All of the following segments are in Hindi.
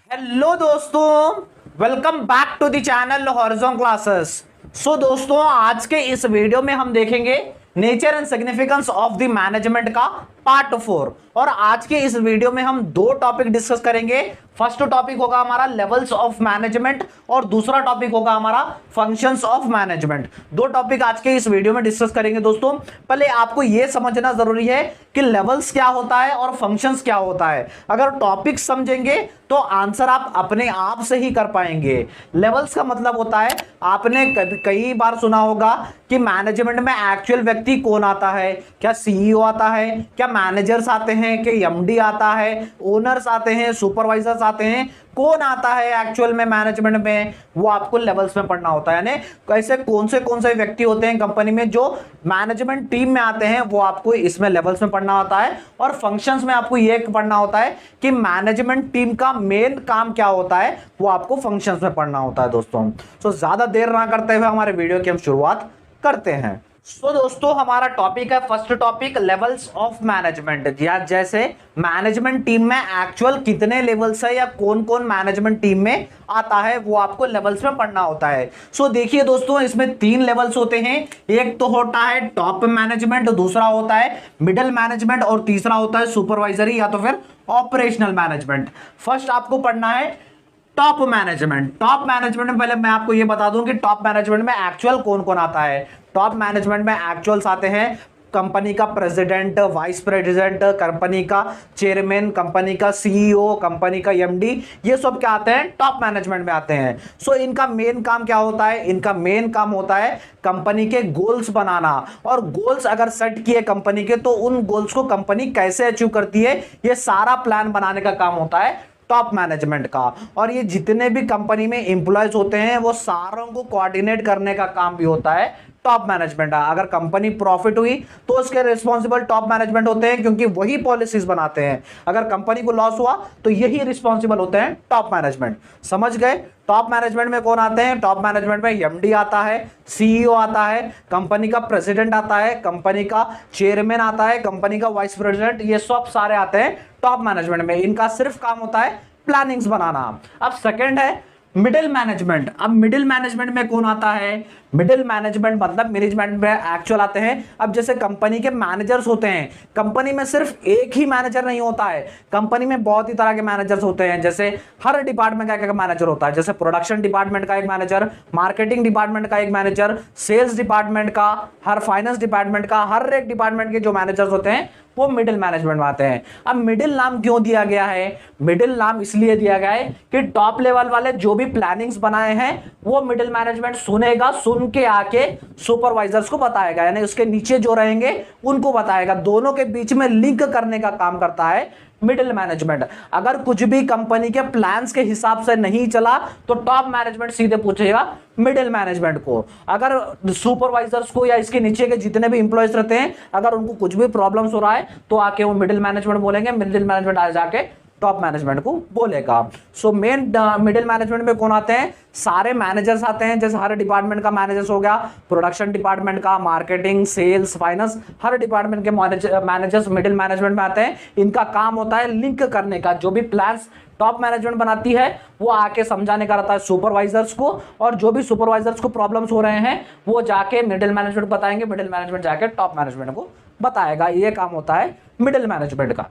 हेलो दोस्तों, welcome back to the channel horizon classes. So दोस्तों, आज के इस वीडियो में हम देखेंगे nature and significance of the management का पार्ट 4। और आज के इस वीडियो में हम दो टॉपिक डिस्कस करेंगे। फर्स्ट टॉपिक होगा हमारा लेवल्स ऑफ मैनेजमेंट और दूसरा टॉपिक होगा हमारा फंक्शंस ऑफ मैनेजमेंट। दो टॉपिक आज के इस वीडियो में डिस्कस करेंगे। दोस्तों, पहले आपको यह समझना जरूरी है कि लेवल्स क्या होता है और फंक्शंस क्या होता है। अगर टॉपिक समझेंगे तो आंसर आप अपने आप से ही कर पाएंगे। लेवल्स का मतलब होता है, आपने कई बार सुना होगा कि मैनेजमेंट में एक्चुअल व्यक्ति कौन आता है। क्या सीईओ आता है, क्या मैनेजर्स आते हैं, कि एमडी आता है, ओनर्स आते हैं, सुपरवाइजर्स आते हैं, कौन आता है एक्चुअल में मैनेजमेंट में, वो आपको लेवल्स में पढ़ना होता है। यानी कैसे कौन से व्यक्ति होते हैं कंपनी में जो मैनेजमेंट टीम में आते हैं, वो आपको इसमें लेवल्स में पढ़ना होता है। और फंक्शंस में आपको ये पढ़ना होता है कि मैनेजमेंट टीम का मेन काम क्या होता है, वो आपको फंक्शंस में पढ़ना होता है। दोस्तों, तो ज्यादा देर ना करते हुए हमारे वीडियो की हम शुरुआत करते हैं। तो दोस्तों, हमारा टॉपिक है first topic levels of management. या जैसे मैनेजमेंट टीम में एक्चुअल कितने लेवल्स है या कौन कौन मैनेजमेंट टीम में आता है, वो आपको लेवल्स में पढ़ना होता है। सो देखिए दोस्तों, इसमें तीन लेवल्स होते हैं। एक तो होता है टॉप मैनेजमेंट, दूसरा होता है मिडिल मैनेजमेंट और तीसरा होता है सुपरवाइजरी या तो फिर ऑपरेशनल मैनेजमेंट। फर्स्ट आपको पढ़ना है टॉप मैनेजमेंट। टॉप मैनेजमेंट में पहले मैं आपको यह बता दूं कि टॉप मैनेजमेंट में एक्चुअल कौन कौन आता है। टॉप मैनेजमेंट में एक्चुअल्स आते हैं कंपनी का प्रेसिडेंट, वाइस प्रेसिडेंट, कंपनी का चेयरमैन, कंपनी का सीईओ, कंपनी का एमडी, ये सब क्या आते हैं, टॉप मैनेजमेंट में आते हैं। सो इनका मेन काम क्या होता है, इनका मेन काम होता है कंपनी के गोल्स बनाना। और गोल्स अगर सेट किए कंपनी के, तो उन गोल्स को कंपनी कैसे अचीव करती है, ये सारा प्लान बनाने का काम होता है टॉप मैनेजमेंट का। और ये जितने भी कंपनी में एम्प्लॉयज होते हैं, वो सारों को कोऑर्डिनेट करने का काम भी होता है टॉप मैनेजमेंट का। अगर कंपनी प्रॉफिट हुई तो उसके रिस्पॉन्सिबल टॉप मैनेजमेंट होते हैं, क्योंकि वही पॉलिसीज बनाते हैं। अगर कंपनी को लॉस हुआ तो यही रिस्पॉन्सिबल होते हैं टॉप मैनेजमेंट। समझ गए? टॉप मैनेजमेंट में कौन आते हैं? टॉप मैनेजमेंट में एमडी आता है, सीईओ आता है, कंपनी का प्रेसिडेंट आता है, कंपनी का चेयरमैन आता है, कंपनी का वाइस प्रेसिडेंट, ये सब सारे आते हैं टॉप मैनेजमेंट में। इनका सिर्फ काम होता है प्लानिंग्स बनाना। अब सेकंड है मिडिल मैनेजमेंट। अब मिडिल मैनेजमेंट में कौन आता है? मिडिल मैनेजमेंट मतलब मैनेजमेंट में एक्चुअल आते हैं। अब जैसे कंपनी के मैनेजर्स होते हैं, कंपनी में सिर्फ एक ही मैनेजर नहीं होता है, कंपनी में बहुत ही तरह के मैनेजर्स होते हैं। जैसे हर डिपार्टमेंट का एक मैनेजर होता है। जैसे प्रोडक्शन डिपार्टमेंट का एक मैनेजर, मार्केटिंग डिपार्टमेंट का एक मैनेजर, सेल्स डिपार्टमेंट का, हर फाइनेंस डिपार्टमेंट का, हर एक डिपार्टमेंट के जो मैनेजर्स होते हैं वो मिडिल मैनेजमेंट में आते हैं। अब मिडिल नाम क्यों दिया गया है? मिडिल नाम इसलिए दिया गया है कि टॉप लेवल वाले जो भी प्लानिंग्स बनाए हैं, वो मिडिल मैनेजमेंट सुनेगा, सुन के आके सुपरवाइजर्स को बताएगा, यानी उसके नीचे जो रहेंगे उनको बताएगा। दोनों के बीच में लिंक करने का काम करता है मिडिल मैनेजमेंट। अगर कुछ भी कंपनी के प्लान्स के हिसाब से नहीं चला तो टॉप मैनेजमेंट सीधे पूछेगा मिडिल मैनेजमेंट को। अगर सुपरवाइजर्स को या इसके नीचे के जितने भी इंप्लॉयज रहते हैं, अगर उनको कुछ भी प्रॉब्लम्स हो रहा है तो आके वो मिडिल मैनेजमेंट बोलेंगे, मिडिल मैनेजमेंट आ जाके टॉप मैनेजमेंट को बोलेगा। सो मेन मिडिल मैनेजमेंट में कौन आते हैं? सारे मैनेजर्स आते हैं। जैसे हर डिपार्टमेंट का मैनेजर्स हो गया, प्रोडक्शन डिपार्टमेंट का, मार्केटिंग, सेल्स, फाइनेंस, हर डिपार्टमेंट के मैनेजर्स मिडिल मैनेजमेंट में आते हैं। इनका काम होता है लिंक करने का। जो भी प्लान्स टॉप मैनेजमेंट बनाती है वो आके समझाने का रहता है सुपरवाइजर्स को, और जो भी सुपरवाइजर्स को प्रॉब्लम्स हो रहे हैं वो जाके मिडिल मैनेजमेंट बताएंगे, मिडिल मैनेजमेंट जाके टॉप मैनेजमेंट को बताएगा। ये काम होता है मिडिल मैनेजमेंट का।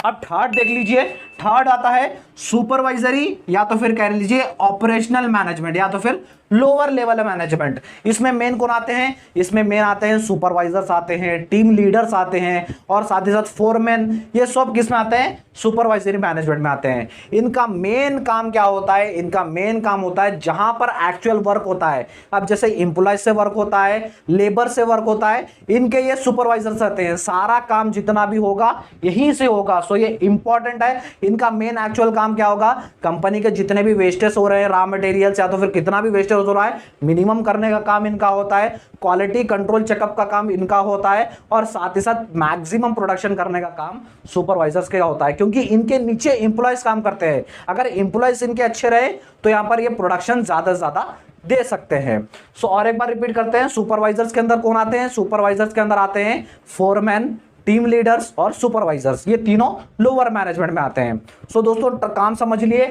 अब थर्ड देख लीजिए, थर्ड आता है सुपरवाइजरी या तो फिर कह लीजिए ऑपरेशनल मैनेजमेंट या तो फिर लोअर लेवल मैनेजमेंट। इसमें मेन कौन आते हैं? इसमें मेन आते हैं सुपरवाइजर्स आते हैं, टीम लीडर्स आते हैं, और साथ ही साथ फोरमैन। ये सब किस में आते हैं? सुपरवाइजरी मैनेजमेंट में आते हैं। इनका मेन काम क्या होता है? इनका मेन काम होता है जहां पर एक्चुअल वर्क होता है। अब जैसे इंप्लॉय से वर्क होता है, लेबर से वर्क होता है, इनके ये सुपरवाइजर्स आते हैं। सारा काम जितना भी होगा यहीं से होगा। सो ये इंपॉर्टेंट है। इनका मेन एक्चुअल काम क्या होगा? कंपनी के जितने भी वेस्टेज हो रहे हैं, रॉ मटेरियल्स या तो फिर कितना भी वेस्टेज हो रहा है, मिनिमम करने का काम इनका होता है। क्वालिटी कंट्रोल चेकअप का काम इनका होता है, और साथ ही साथ मैक्सिमम प्रोडक्शन करने का काम सुपरवाइजर्स का होता है, क्योंकि इनके नीचे एम्प्लॉयज काम करते हैं। अगर एम्प्लॉयज इनके अच्छे रहे तो यहां पर ये प्रोडक्शन ज्यादा से ज्यादा दे सकते हैं। सो और एक बार रिपीट करते हैं, सुपरवाइजर्स के अंदर कौन आते हैं? सुपरवाइजर्स के अंदर आते हैं फोरमैन, टीम लीडर्स और सुपरवाइजर्स। ये तीनों लोअर मैनेजमेंट में आते हैं। सो दोस्तों काम समझ लिए,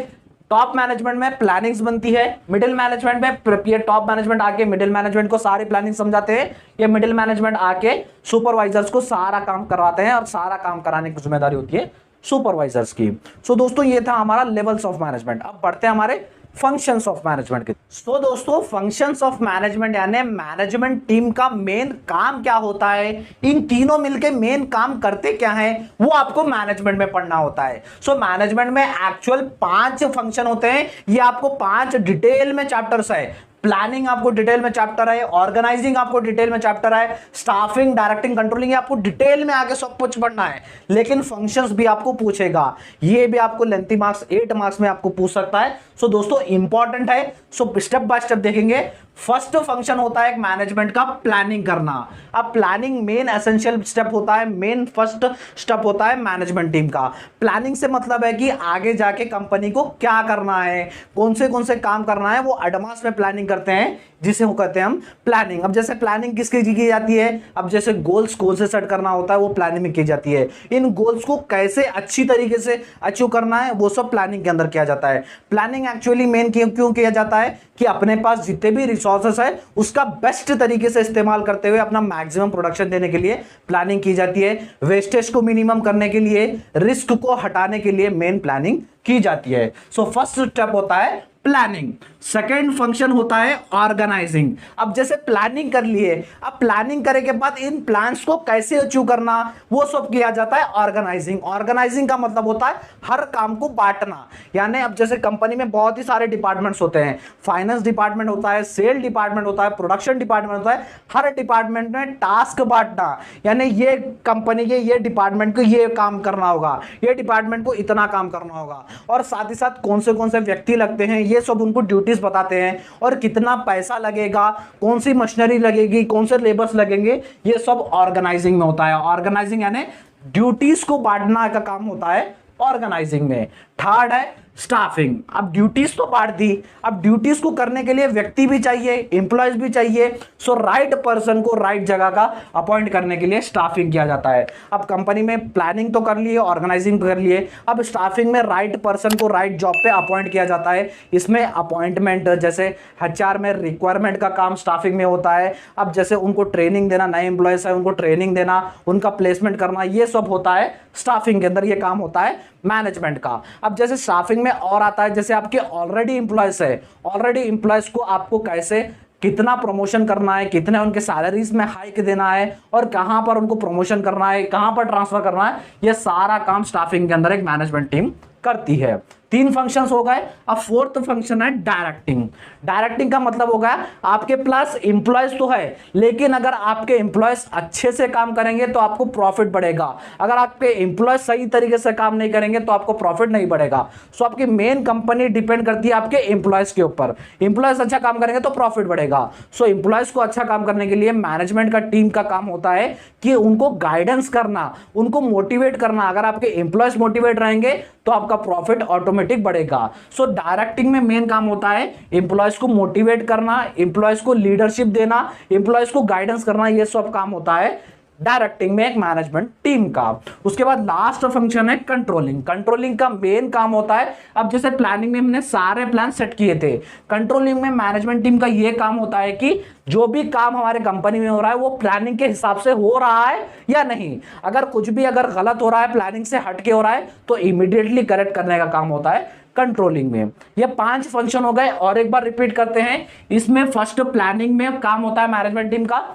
टॉप मैनेजमेंट में प्लानिंग्स बनती है, मिडिल मैनेजमेंट में ये टॉप मैनेजमेंट आके मिडिल मैनेजमेंट को सारी प्लानिंग समझाते हैं, ये मिडिल मैनेजमेंट आके सुपरवाइजर्स को सारा काम करवाते हैं और सारा काम कराने की जिम्मेदारी होती है सुपरवाइजर्स की। सो दोस्तों ये था हमारा लेवल्स ऑफ मैनेजमेंट। अब बढ़ते हैं हमारे फंक्शंस ऑफ मैनेजमेंट के। सो दोस्तों फंक्शंस ऑफ मैनेजमेंट यानी मैनेजमेंट टीम का मेन काम क्या होता है, इन तीनों मिलके मेन काम करते क्या है, वो आपको मैनेजमेंट में पढ़ना होता है। सो मैनेजमेंट में एक्चुअल 5 फंक्शन होते हैं, ये आपको 5 डिटेल में चैप्टर्स है। प्लानिंग आपको डिटेल में चैप्टर है, ऑर्गेनाइजिंग आपको डिटेल में चैप्टर है, स्टाफिंग, डायरेक्टिंग, कंट्रोलिंग आपको डिटेल में आगे सब कुछ पढ़ना है। लेकिन फंक्शंस भी आपको पूछेगा, ये भी आपको लेंथी मार्क्स 8 मार्क्स में आपको पूछ सकता है। सो दोस्तों इंपॉर्टेंट है। सो स्टेप बाय स्टेप देखेंगे। फर्स्ट फंक्शन होता है मैनेजमेंट का प्लानिंग करना। अब प्लानिंग मेन एसेंशियल स्टेप होता है, मेन फर्स्ट स्टेप होता है मैनेजमेंट टीम का। प्लानिंग से मतलब है कि आगे जाके कंपनी को क्या करना है, कौन से काम करना है, वो एडवांस में प्लानिंग करते हैं, जिसे वो कहते हैं हम प्लानिंग। अब जैसे प्लानिंग किसकी की जाती है, अब जैसे गोल्स कौन से सेट करना होता है वो प्लानिंग में की जाती है। इन गोल्स को कैसे अच्छी तरीके से अचीव करना है वो सब प्लानिंग के अंदर किया जाता है। प्लानिंग एक्चुअली मेन क्यों किया जाता है कि अपने पास जितने भी रिसोर्सेस है उसका बेस्ट तरीके से इस्तेमाल करते हुए अपना मैक्सिमम प्रोडक्शन देने के लिए प्लानिंग की जाती है। वेस्टेज को मिनिमम करने के लिए, रिस्क को हटाने के लिए मेन प्लानिंग की जाती है। सो फर्स्ट स्टेप होता है प्लानिंग। सेकेंड फंक्शन होता है ऑर्गेनाइजिंग। अब जैसे प्लानिंग कर लिए, अब प्लानिंग करने के बाद इन प्लान्स को कैसे अचीव करना वो सब किया जाता है ऑर्गेनाइजिंग। ऑर्गेनाइजिंग का मतलब होता है हर काम को बांटना। यानी अब जैसे कंपनी में बहुत ही सारे डिपार्टमेंट्स होते हैं, फाइनेंस डिपार्टमेंट होता है, सेल डिपार्टमेंट होता है, प्रोडक्शन डिपार्टमेंट होता है। हर डिपार्टमेंट में टास्क बांटना, यानी ये कंपनी के ये डिपार्टमेंट को ये काम करना होगा, ये डिपार्टमेंट को इतना काम करना होगा, और साथ ही साथ कौन से व्यक्ति लगते हैं ये सब उनको ड्यूटीज बताते हैं, और कितना पैसा लगेगा, कौन सी मशीनरी लगेगी, कौन से लेबर्स लगेंगे, ये सब ऑर्गेनाइजिंग में होता है। ऑर्गेनाइजिंग यानी ड्यूटीज को बांटना का काम होता है ऑर्गेनाइजिंग में। थर्ड है स्टाफिंग। अब ड्यूटीज तो बांट दी, अब ड्यूटीज को करने के लिए व्यक्ति भी चाहिए, एम्प्लॉयज भी चाहिए। सो राइट पर्सन को राइट जगह का अपॉइंट करने के लिए स्टाफिंग किया जाता है। अब कंपनी में प्लानिंग तो कर लिए, ऑर्गेनाइजिंग कर लिए, अब स्टाफिंग में राइट पर्सन को राइट जॉब पे अपॉइंट किया जाता है। इसमें अपॉइंटमेंट, जैसे HR में रिक्वायरमेंट का काम स्टाफिंग में होता है। अब जैसे उनको ट्रेनिंग देना, नए एम्प्लॉयज है उनको ट्रेनिंग देना, उनका प्लेसमेंट करना, ये सब होता है स्टाफिंग के अंदर। ये काम होता है मैनेजमेंट का। अब जैसे स्टाफिंग में और आता है, जैसे आपके ऑलरेडी एम्प्लॉयज है, ऑलरेडी एम्प्लॉयज को आपको कैसे कितना प्रमोशन करना है, कितने उनके सैलरीज में हाइक देना है, और कहां पर उनको प्रमोशन करना है, कहां पर ट्रांसफर करना है, ये सारा काम स्टाफिंग के अंदर एक मैनेजमेंट टीम करती है। 3 फंक्शंस हो गए। अब फोर्थ फंक्शन है डायरेक्टिंग। डायरेक्टिंग का मतलब होगा आपके प्लस एम्प्लॉयज तो है, लेकिन अगर आपके एम्प्लॉयज अच्छे से काम करेंगे तो आपको प्रॉफिट बढ़ेगा। अगर आपके एम्प्लॉयज सही तरीके से काम नहीं करेंगे तो आपको प्रॉफिट नहीं बढ़ेगा। सो आपकी मेन कंपनी डिपेंड करती है आपके एम्प्लॉयज के ऊपर। एम्प्लॉयज अच्छा काम करेंगे तो प्रॉफिट बढ़ेगा। सो एम्प्लॉयज को अच्छा काम करने के लिए मैनेजमेंट का टीम का काम होता है कि उनको गाइडेंस करना, उनको मोटिवेट करना। अगर आपके एम्प्लॉयज मोटिवेट रहेंगे तो आपका प्रॉफिट ऑटोमेटिक बढ़ेगा। सो डायरेक्टिंग में मेन काम होता है एम्प्लॉयज को मोटिवेट करना, एम्प्लॉयज को लीडरशिप देना, एम्प्लॉयज को गाइडेंस करना, ये सब काम होता है डायरेक्टिंग में एक मैनेजमेंट टीम का। उसके बाद लास्ट फंक्शन है कंट्रोलिंग। कंट्रोलिंग का मेन काम होता है, अब जैसे प्लानिंग में हमने सारे प्लान सेट किए थे, कंट्रोलिंग में मैनेजमेंट टीम का ये काम होता है कि जो भी काम हमारे कंपनी में हो रहा है वो प्लानिंग के हिसाब से हो रहा है या नहीं। अगर कुछ भी अगर गलत हो रहा है, प्लानिंग से हट के हो रहा है, तो इमीडिएटली करेक्ट करने का काम होता है कंट्रोलिंग में। ये 5 फंक्शन हो गए, और एक बार रिपीट करते हैं। इसमें फर्स्ट प्लानिंग में काम होता है मैनेजमेंट टीम का,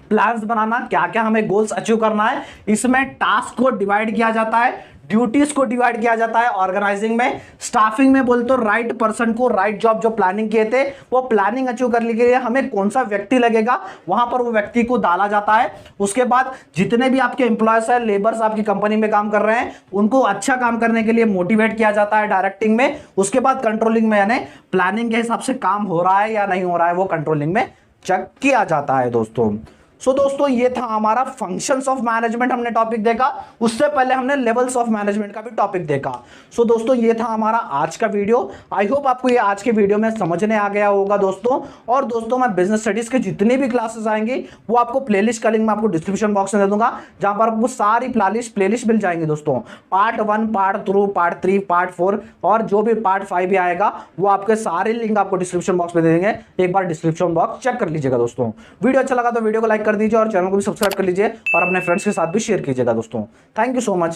प्लान्स बनाना, क्या क्या हमें गोल्स अचीव करना है। इसमें टास्क को डिवाइड किया जाता है, ड्यूटीज को डिवाइड किया जाता है ऑर्गेनाइजिंग में। स्टाफिंग में बोल तो राइट पर्सन को राइट जॉब जो प्लानिंग किए थे वो प्लानिंग अचीव करने के लिए हमें कौन सा व्यक्ति लगेगा वहां पर वो व्यक्ति को डाला जाता है। उसके बाद जितने भी आपके एम्प्लॉयज है, लेबर्स आपकी कंपनी में काम कर रहे हैं, उनको अच्छा काम करने के लिए मोटिवेट किया जाता है डायरेक्टिंग में। उसके बाद कंट्रोलिंग में यानी प्लानिंग के हिसाब से काम हो रहा है या नहीं हो रहा है वो कंट्रोलिंग में चेक किया जाता है दोस्तों। सो दोस्तों ये था हमारा फंक्शंस ऑफ मैनेजमेंट हमने टॉपिक देखा, उससे पहले हमने लेवल्स ऑफ मैनेजमेंट का भी टॉपिक देखा। सो दोस्तों ये था हमारा आज का वीडियो। आई होप आपको ये आज के वीडियो में समझने आ गया होगा दोस्तों। और दोस्तों मैं बिजनेस स्टडीज के जितने भी क्लासेस आएंगे वो आपको प्लेलिस्ट का लिंक मैं आपको डिस्क्रिप्शन बॉक्स में दे दूंगा, जहां पर आपको सारी प्लेलिस्ट मिल जाएंगी दोस्तों। पार्ट 1, पार्ट 2, पार्ट 3, पार्ट 4 और जो भी पार्ट 5 भी आएगा वो आपके सारे लिंक आपको डिस्क्रिप्शन बॉक्स में दे देंगे। एक बार डिस्क्रिप्शन बॉक्स चेक कर लीजिएगा दोस्तों। वीडियो अच्छा लगा तो वीडियो को लाइक कर दीजिए और चैनल को भी सब्सक्राइब कर लीजिए और अपने फ्रेंड्स के साथ भी शेयर कीजिएगा दोस्तों। Thank you so much.